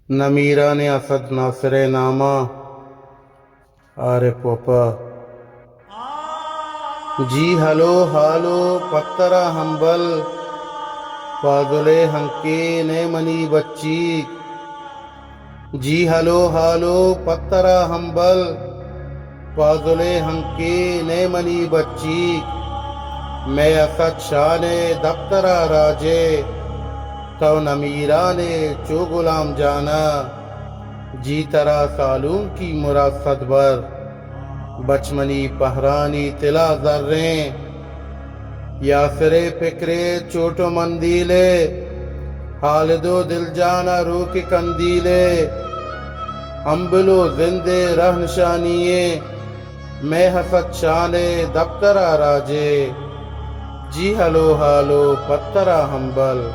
नमीरा ने असद नासरे नामा आरे पोपा जी हलो हालो पत्तरा हंबल पादुले हंके ने मनी बच्ची जी हलो हालो पत्तरा हंबल पादुले हंके ने मनी बच्ची मैं असद शाह ने दफ्तरा राजे तो नमीरा ने चो गुलाम जाना जी तरा सालूम की मुराद सदबर बचमनी पहरानी तिला जर्रे यासरे फिक्रे चोटो मंदीले हालिदो दिल जाना रू के कंदीले अम्बलो जिंदे रह निशानिए मैं हसद शाने दफ्तरा राजे जी हलो हालो पत्तरा हंबल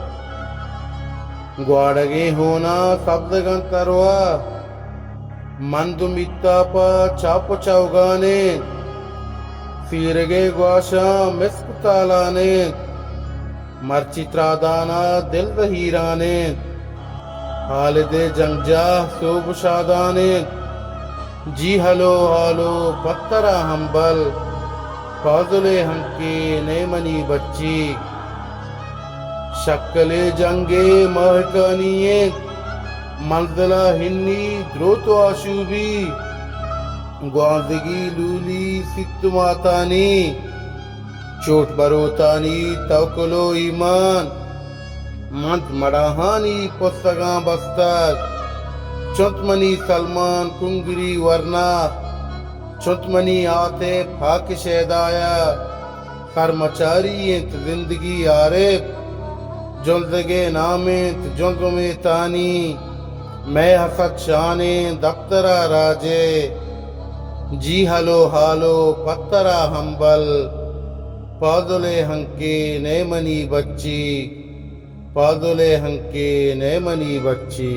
ग्वाड़गे होना शब्दगन तरवा मंदु मित्ताप चाप चौगाने फिरगे ग्वाशा मिस्क तालाने मर्चित्रादाना दिल हीराने हालिदे जंगजा सोब शादाने जी हलो हालो पत्तरा हंबल फाजुले हंके ने मनी बच्ची शक्ले जंगे महकानिये मंजला हिन्नी द्रोतो आशूबी ग्वाजगी लूली सित्तु मातानी चोट बरोतानी तवकलो ईमान मंत मड़ाहानी पुस्तगा बस्तर चुतमनी सलमान कुंगरी वरना चुतमनी आते फाक शेदाया कर्मचारी जिंदगी आरिफ जुल्दगे नामेत जुल्द में तानी मैं हसद शाने दफ्तरा राजे जी हलो हालो पत्तरा हंबल पादुले हंके ने मनी बच्ची पादुले हंके ने मनी बच्ची।